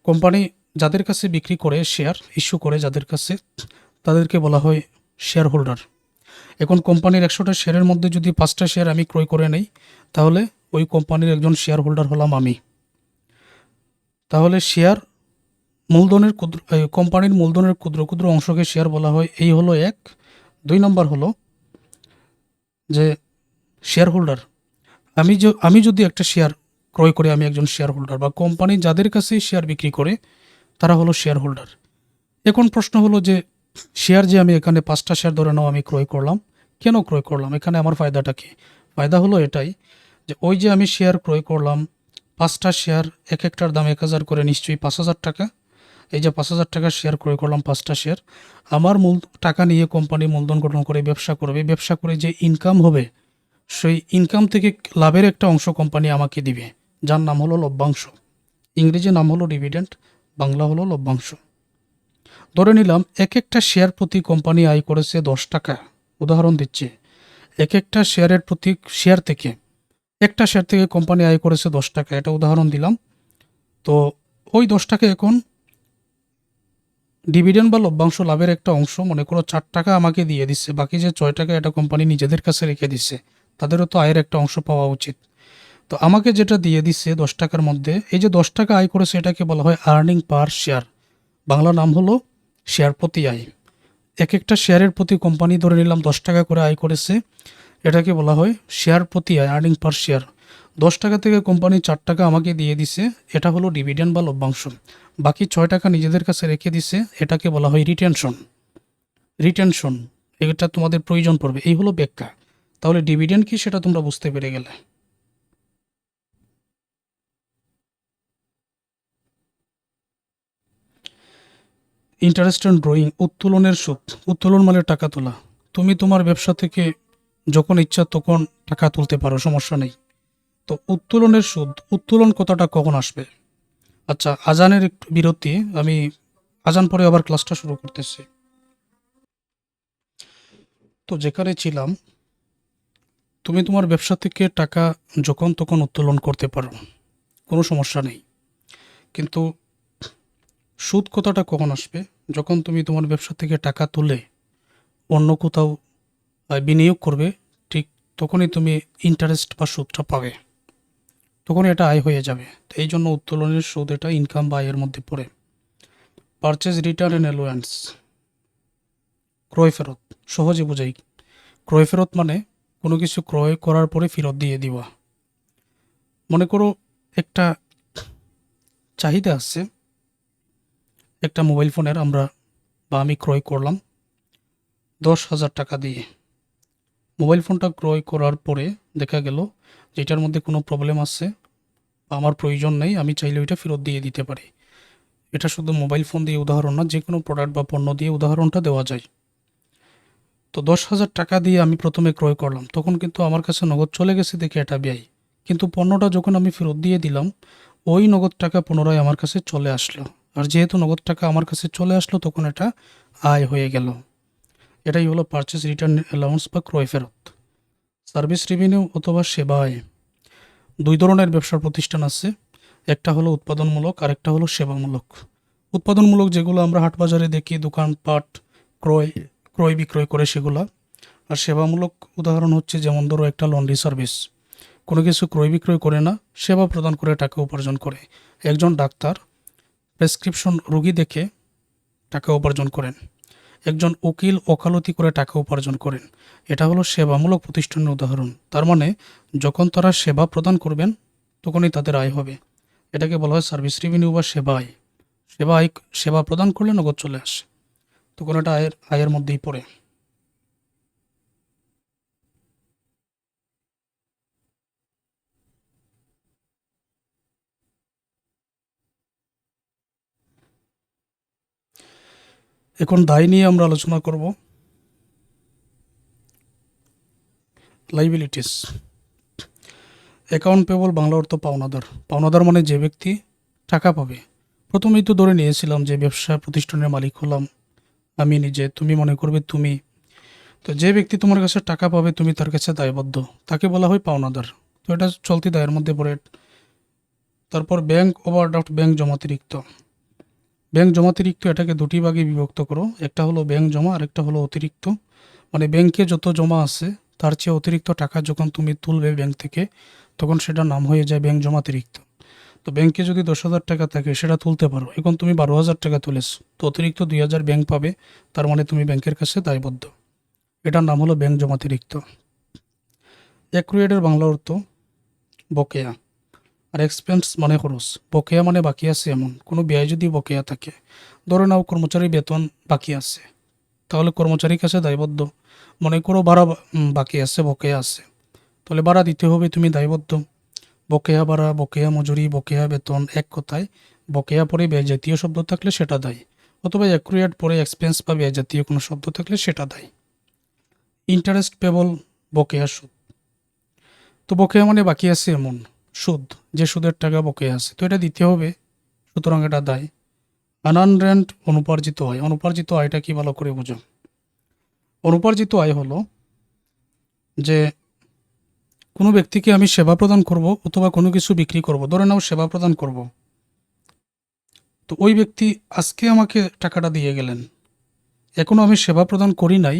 কোম্পানি যাদের কাছে বিক্রি করে, শেয়ার ইস্যু করে যাদের কাছে, তাদেরকে বলা হয় শেয়ার হোল্ডার। এখন কোম্পানির 100টা শেয়ারের মধ্যে যদি 5টা শেয়ার আমি ক্রয় করে নেই, তাহলে ওই কোম্পানির একজন শেয়ার হোল্ডার হলাম আমি। তাহলে শেয়ার মূলধনের কোম্পানির মূলধনের ক্ষুদ্র ক্ষুদ্র অংশকে শেয়ার বলা হয়। এই হলো এক। 2 নম্বর হলো যে শেয়ার হোল্ডার, আমি যদি একটা শেয়ার ক্রয় করে, আমি একজন শেয়ার হোল্ডার, বা কোম্পানি যাদের কাছে শেয়ার বিক্রি করে তারা হলো শেয়ার হোল্ডার। এখন প্রশ্ন হলো যে শেয়ার যে আমি এখানে 5টা শেয়ার ধরে নাও আমি ক্রয় করলাম, কেন ক্রয় করলাম? এখানে আমার ফায়দাটা কি? ফায়দা হলো এটাই যে ওই যে আমি শেয়ার ক্রয় করলাম, 5টা শেয়ার, এক একটার দাম 1,000 করে, নিশ্চয়ই 5,000 টাকা। এই যে 5,000 টাকার শেয়ার ক্রয় করলাম, 5টা শেয়ার, আমার মূল টাকা নিয়ে কোম্পানি মূলধন গঠন করে ব্যবসা করবে। ব্যবসা করে যে ইনকাম হবে, সেই ইনকাম থেকে লাভের একটা অংশ কোম্পানি আমাকে দিবে, যার নাম হলো লভ্যাংশ। ইংরেজি নাম হলো ডিভিডেন্ড, বাংলা হলো লভ্যাংশ। ধরে নিলাম এক একটা শেয়ার প্রতি কোম্পানি আয় করেছে 10 টাকা। উদাহরণ দিচ্ছে, এক একটা শেয়ারের প্রতি শেয়ার থেকে, একটা শেয়ার থেকে কোম্পানি আয় করেছে 10 টাকা, এটা উদাহরণ দিলাম। তো ওই 10 টাকা এখন ডিভিডেন্ড বা লভ্যাংশ লাভের একটা অংশ, মনে করো 4 টাকা আমাকে দিয়ে দিচ্ছে, বাকি যে 6 টাকা এটা কোম্পানি নিজেদের কাছে রেখে দিচ্ছে। তাদেরও তো আয়ের একটা অংশ পাওয়া উচিত। তো আমাকে যেটা দিয়ে দিচ্ছে 10 টাকার মধ্যে, এই যে 10 টাকা আয় করেছে, এটাকে বলা হয় আর্নিং পার শেয়ার। বাংলা নাম হলো শেয়ার প্রতি আয়। এক একটা শেয়ারের প্রতি কোম্পানি ধরে নিলাম 10 টাকা করে আয় করেছে, এটাকে বলা হয় শেয়ার প্রতি আয়, আর্নিং পার শেয়ার। 10 টাকা থেকে কোম্পানি 4 টাকা আমাকে দিয়ে দিছে, এটা হলো ডিভিডেন্ড বা লভ্যাংশ। বাকি 6 টাকা নিজেদের কাছে রেখে দিছে, এটাকে বলা হয় রিটেনশন। রিটেনশন, এটা তোমাদের প্রয়োজন পড়বে। এই হলো ব্যাখ্যা। তাহলে ডিভিডেন্ড কি সেটা তোমরা বুঝতে পেরে গেলে। ইন্টারেস্ট অন ড্রয়িং, উত্তোলনের সুদ। উত্তোলন মানে টাকা তোলা। তুমি তোমার ব্যবসা থেকে যখন ইচ্ছা তখন টাকা তুলতে পারো, সমস্যা নেই। তো উত্তোলনের সুদ, উত্তোলন কথাটা কখন আসবে? আচ্ছা, আজানের একটু বিরতি, আমি আজান পরে আবার ক্লাসটা শুরু করতেছি। তো যেখানে ছিলাম, তুমি তোমার ব্যবসা থেকে টাকা যখন তখন উত্তোলন করতে পারো, কোনো সমস্যা নেই। কিন্তু সুদ কথাটা কখন আসবে? যখন তুমি তোমার ব্যবসা থেকে টাকা তুলে অন্য কোথাও বিনিয়োগ করবে, ঠিক তখনই তুমি ইন্টারেস্ট বা সুদটা পাবে, তখন এটা আয় হয়ে যাবে। তো এই জন্য উত্তোলনের সুদ এটা ইনকাম বা আয়ের মধ্যে পড়ে। পারচেজ রিটার্ন অ্যান্ড অ্যালোয়ান্স, ক্রয় ফেরত। সহজে বোঝাই, ক্রয় ফেরত মানে কোনো কিছু ক্রয় করার পরে ফেরত দিয়ে দেওয়া। মনে করো একটা চাহিদা আছে একটা মোবাইল ফোনের, আমি ক্রয় করলাম 10,000 টাকা দিয়ে। মোবাইল ফোনটা ক্রয় করার পরে দেখা গেল যে এটার মধ্যে কোনো প্রবলেম আছে বা আমার প্রয়োজন নেই, আমি চাইলে ওইটা ফেরত দিয়ে দিতে পারি। এটা শুধু মোবাইল ফোন দিয়ে উদাহরণ না, যে কোনো প্রোডাক্ট বা পণ্য দিয়ে উদাহরণটা দেওয়া যায়। তো 10,000 টাকা দিয়ে আমি প্রথমে ক্রয় করলাম, তখন কিন্তু আমার কাছে নগদ চলে গেছে, দেখে এটা ব্যয়। কিন্তু পণ্যটা যখন আমি ফেরত দিয়ে দিলাম, ওই নগদ টাকা পুনরায় আমার কাছে চলে আসলো। আর যেহেতু নগদ টাকা আমার কাছে চলে আসলো, তখন এটা আয় হয়ে গেল। এটাই হলো পারচেজ রিটার্ন অ্যালাউন্স বা ক্রয় ফেরত। সার্ভিস রেভিনিউ অথবা সেবা আয়। 2 ধরনের ব্যবসার প্রতিষ্ঠান আছে, একটা হলো উৎপাদনমূলক আর একটা হলো সেবামূলক। উৎপাদনমূলক যেগুলো আমরা হাটবাজারে দেখি, দোকানপাট ক্রয় ক্রয় বিক্রয় করে সেগুলা। আর সেবামূলক উদাহরণ হচ্ছে, যেমন ধরো একটা লন্ড্রি সার্ভিস, কোনো কিছু ক্রয় বিক্রয় করে না, সেবা প্রদান করে টাকা উপার্জন করে। একজন ডাক্তার প্রেসক্রিপশন রোগী দেখে টাকা উপার্জন করেন, একজন উকিল ওকালতি করে টাকা উপার্জন করেন। এটা হলো সেবামূলক প্রতিষ্ঠানের উদাহরণ। তার মানে যখন তারা সেবা প্রদান করবেন তখনই তাদের আয় হবে। এটাকে বলা হয় সার্ভিস রেভিনিউ বা সেবা আয়। সেবা প্রদান করলে নগদ চলে আসে, তখন এটা আয়ের মধ্যেই পড়ে। এখন দায় নিয়ে আমরা আলোচনা করব। লাইবিলিটিস। অ্যাকাউন্ট পেবল বাংলা অর্থ পাওনাদার। পাওনাদার মানে যে ব্যক্তি টাকা পাবে। প্রথমেই তো ধরে নিয়েছিলাম যে ব্যবসা প্রতিষ্ঠানের মালিক হলাম আমি নিজে, তুমি মনে করবে তুমি। তো যে ব্যক্তি তোমার কাছে টাকা পাবে তুমি তার কাছে দায়বদ্ধ, তাকে বলা হয় পাওনাদার। তো এটা চলতি দায়ের মধ্যে পড়ে। তারপর ব্যাংক ওভারড্রাফট, ব্যাংক জমাতিরিক্ত। ব্যাংক জমাতিরিক্ত এটাকে দুটি ভাগে বিভক্ত করো, একটা হলো ব্যাংক জমা আর একটা হলো অতিরিক্ত। মানে ব্যাংকে যত জমা আছে তার চেয়ে অতিরিক্ত টাকা যখন তুমি তুলবে ব্যাংক থেকে তখন সেটার নাম হয়ে যায় ব্যাংক জমাতিরিক্ত। তো ব্যাংকে যদি 10,000 টাকা থাকে সেটা তুলতে পারো, এখন তুমি 12,000 টাকা তুলেছো, তো অতিরিক্ত 2,000 ব্যাংক পাবে, তার মানে তুমি ব্যাংকের কাছে দায়বদ্ধ। এটার নাম হলো ব্যাংক জমাতিরিক্ত। অ্যাক্রুয়েডের বাংলা অর্থ বকেয়া, আর এক্সপেন্স মানে খরচ। বকেয়া মানে বাকি আছে এমন কোনো ব্যয় যদি বকেয়া থাকে, ধরে নাও কর্মচারীর বেতন বাকি আছে, তাহলে কর্মচারীর কাছে দায়বদ্ধ। মনে করো ভাড়া বাকি আছে, বকেয়া আছে, তাহলে ভাড়া দিতে হবে, তুমি দায়বদ্ধ। বকেয়া ভাড়া, বকেয়া মজুরি, বকেয়া বেতন, এক কথায় বকেয়া পরে ব্যয় জাতীয় শব্দ থাকলে সেটা দায়, অথবা অ্যাক্রুয়েড পরে এক্সপেন্স বা ব্যয় জাতীয় কোনো শব্দ থাকলে সেটা দায়। ইন্টারেস্ট পেবল বকেয়া সুদ। তো বকেয়া মানে বাকি আছে এমন সুদ, যে সুদের টাকা বকেয়া আছে, তো এটা দিতে হবে, সুতরাং এটা দায়। আনআনরেন্ট অনুপার্জিত আয়। অনুপার্জিত আয়টা কি ভালো করে বোঝো। অনুপার্জিত আয় হলো যে কোনো ব্যক্তিকে আমি সেবা প্রদান করব অথবা কোনো কিছু বিক্রি করব, ধরে নাও সেবা প্রদান করব, তো ওই ব্যক্তি আজকে আমাকে টাকাটা দিয়ে গেলেন, এখনও আমি সেবা প্রদান করি নাই,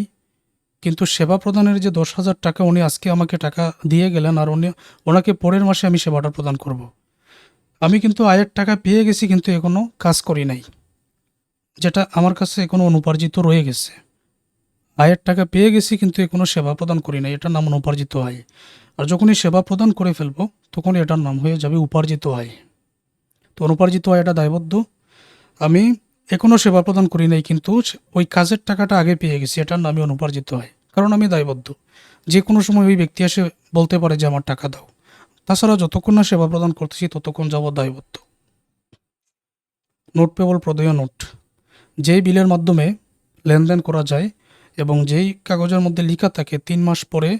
কিন্তু সেবা প্রদানের যে 10,000 টাকা উনি আজকে আমাকে টাকা দিয়ে গেলেন আর ওনাকে পরের মাসে আমি সেবাটা প্রদান করব। আমি কিন্তু আয়ের টাকা পেয়ে গেছি কিন্তু এখনও কাজ করি নাই, যেটা আমার কাছে এখনও অনুপার্জিত রয়ে গেছে। আয়ের টাকা পেয়ে গেছি কিন্তু এখনও সেবা প্রদান করি নাই, এটার নাম অনুপার্জিত আয়। আর যখনই সেবা প্রদান করে ফেলবো তখন এটার নাম হয়ে যাবে উপার্জিত আয়। তো অনুপার্জিত আয় এটা দায়বদ্ধ। আমি এখনও সেবা প্রদান করি নাই কিন্তু ওই কাজের টাকাটা আগে পেয়ে গেছি, এটার নামই অনুপার্জিত আয়, কারণ আমি দায়বদ্ধ। যে কোনো সময় ওই ব্যক্তি এসে বলতে পারে যে আমার টাকা দাও। তাছাড়া যতক্ষণ না সেবা প্রদান করতেছি ততক্ষণ যাবৎ দায়বদ্ধ। নোট পেবল প্রদেয় নোট। যেই বিলের মাধ্যমে লেনদেন করা যায় এবং যেই কাগজের মধ্যে লেখা থাকে 3 মাস পরে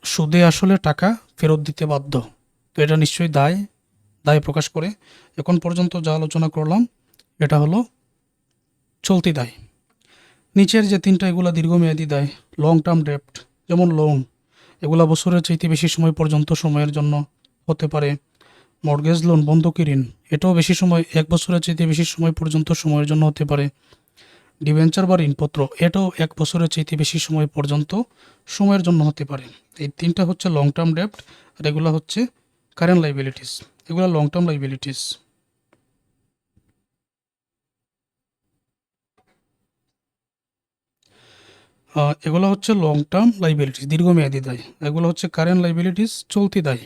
সুদে আসলে টাকা ফেরত দিতে বাধ্য, তো এটা নিশ্চয়ই দায় প্রকাশ করে। এখন পর্যন্ত যা আলোচনা করলাম এটা হলো চলতি দায়। নিচের যে তিনটা এগুলা দীর্ঘমেয়াদী দায়। লং টার্ম ডেপ্ট, যেমন লোন, এগুলা বছরের চাইতে বেশি সময় পর্যন্ত সময়ের জন্য হতে পারে। মর্গেজ লোন, বন্ধকি ঋণ, এটাও বেশি সময়, 1 বছরের চাইতে বেশি সময় পর্যন্ত সময়ের জন্য হতে পারে। ডিবেঞ্চার বা ঋণপত্র, এটাও 1 বছরের চাইতে বেশি সময় পর্যন্ত সময়ের জন্য হতে পারে। এই তিনটা হচ্ছে লং টার্ম ডেপ্ট, আর এগুলো হচ্ছে কারেন্ট লাইবিলিটিস, এগুলো লং টার্ম লাইবিলিটিস। এগুলো হচ্ছে লং টার্ম লাইবিলিটিস, দীর্ঘমেয়াদী দায়। এগুলো হচ্ছে কারেন্ট লাইবিলিটিস, চলতি দায়।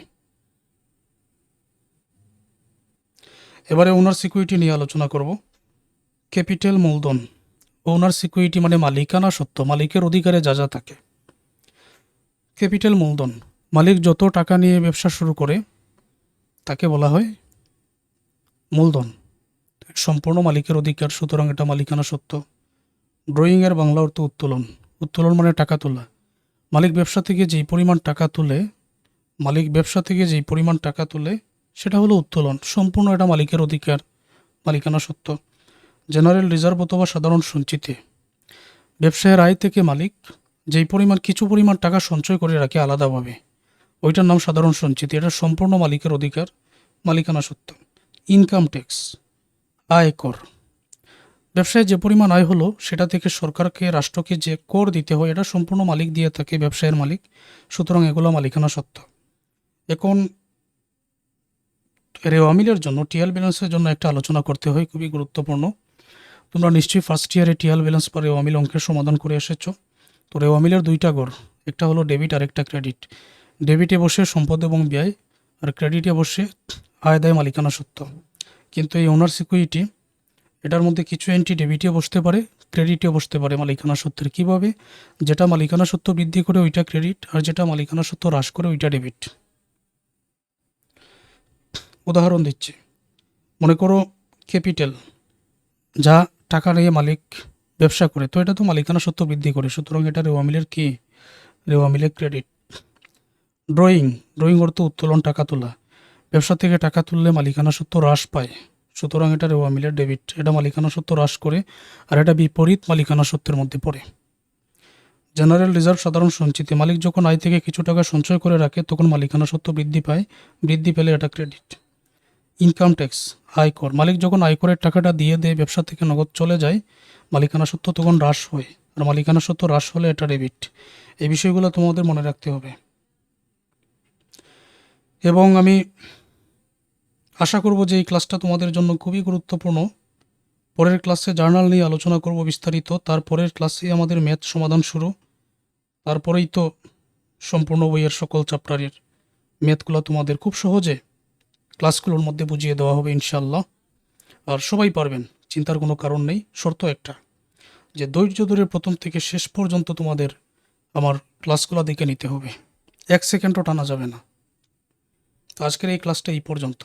এবারে ওনার সিকিউরিটি নিয়ে আলোচনা করব। ক্যাপিটাল মূলধন। ওনার সিকিউরিটি মানে মালিকানা সত্ত্ব, মালিকের অধিকারে যা যা থাকে। ক্যাপিটাল মূলধন, মালিক যত টাকা নিয়ে ব্যবসা শুরু করে তাকে বলা হয় মূলধন, সম্পূর্ণ মালিকের অধিকার, সুতরাং এটা মালিকানা সত্ত্ব। ড্রয়িংয়ের বাংলা অর্থ উত্তোলন। উত্তোলন মানে টাকা তোলা। মালিক ব্যবসা থেকে যেই পরিমাণ টাকা তোলে সেটা হলো উত্তোলন, সম্পূর্ণ এটা মালিকের অধিকার, মালিকানা সত্ত্ব। জেনারেল রিজার্ভ অথবা সাধারণ সঞ্চিতি, ব্যবসায়ের আয় থেকে মালিক যেই কিছু পরিমাণ টাকা সঞ্চয় করে রাখে আলাদাভাবে, ওইটার নাম সাধারণ সঞ্চিতি, এটা সম্পূর্ণ মালিকের অধিকার, মালিকানা সত্ত্ব। ইনকাম ট্যাক্স, আয়কর, ব্যবসায় যে পরিমাণ আয় হলো সেটা থেকে সরকারকে, রাষ্ট্রকে যে কর দিতে হয় এটা সম্পূর্ণ মালিক দিয়ে থাকে, ব্যবসায়ের মালিক, সুতরাং এগুলো মালিকানা সত্ত্ব। এখন রেওয়া মিলের জন্য টিএল ব্যালেন্সের জন্য একটা আলোচনা করতে হয়, খুবই গুরুত্বপূর্ণ। তোমরা নিশ্চয়ই ফার্স্ট ইয়ারে টিএল ব্যালেন্স বা রেওয়া মিল অঙ্কের সমাধান করে এসেছো। তো রেওয়া মিলের দুইটা গড়, একটা হলো ডেবিট আর একটা ক্রেডিট। ডেবিটে বসে সম্পদ এবং ব্যয়, আর ক্রেডিটে বসে আয় দায় মালিকানা সত্ত্ব। কিন্তু এই ওনার্স ইকুইটি, এটার মধ্যে কিছু এন্ট্রি ডেবিটে বসতে পারে, ক্রেডিটে বসতে পারে মালিকানা সত্ত্বের। কীভাবে? যেটা মালিকানা সত্ত্ব বৃদ্ধি করে ওইটা ক্রেডিট, আর যেটা মালিকানা সত্ত্ব হ্রাস করে ওইটা ডেবিট। উদাহরণ দিচ্ছি, মনে করো ক্যাপিটাল, যা টাকা নিয়ে মালিক ব্যবসা করে, তো এটা তো মালিকানা সত্ত্ব বৃদ্ধি করে, সুতরাং এটা রেওয়া মিলের কি? রেওয়া মিলের ক্রেডিট। ড্রয়িং, ড্রয়িং অর্থ উত্তোলন, টাকা তোলা। ব্যবসা থেকে টাকা তুললে মালিকানা সত্ত্ব হ্রাস পায়, সুতরাং এটা রেওয়া মিলের ডেবিট। এটা মালিকানা সত্ত্ব হ্রাস করে, আর এটা বিপরীত মালিকানা সত্ত্বের মধ্যে পড়ে। জেনারেল রিজার্ভ, সাধারণ সঞ্চিতি। মালিক যখন আয় থেকে কিছু টাকা সঞ্চয় করে রাখে তখন মালিকানা সত্ত্ব বৃদ্ধি পায়, বৃদ্ধি পেলে এটা ক্রেডিট। ইনকাম ট্যাক্স, আয়কর। মালিক যখন আয়করের টাকাটা দিয়ে দেয়, ব্যবসা থেকে নগদ চলে যায়, মালিকানা সত্ত্ব তখন হ্রাস হয়, আর মালিকানা সত্ত্ব হ্রাস হলে এটা ডেবিট। এই বিষয়গুলো তোমাদের মনে রাখতে হবে। এবং আমি আশা করব যে এই ক্লাসটা তোমাদের জন্য খুবই গুরুত্বপূর্ণ। পরের ক্লাসে জার্নাল নিয়ে আলোচনা করব বিস্তারিত। তারপরের ক্লাসে আমাদের ম্যাথ সমাধান শুরু। তারপরেই তো সম্পূর্ণ বইয়ের সকল চ্যাপ্টারের ম্যাথগুলো তোমাদের খুব সহজে ক্লাসগুলোর মধ্যে বুঝিয়ে দেওয়া হবে ইনশাল্লাহ। আর সবাই পারবেন, চিন্তার কোনো কারণ নেই। শর্ত একটা, যে ধৈর্য ধরে প্রথম থেকে শেষ পর্যন্ত তোমাদের আমার ক্লাসগুলো দেখে নিতে হবে, 1 সেকেন্ডও টানা যাবে না। তো আজকের এই ক্লাসটা এই পর্যন্ত।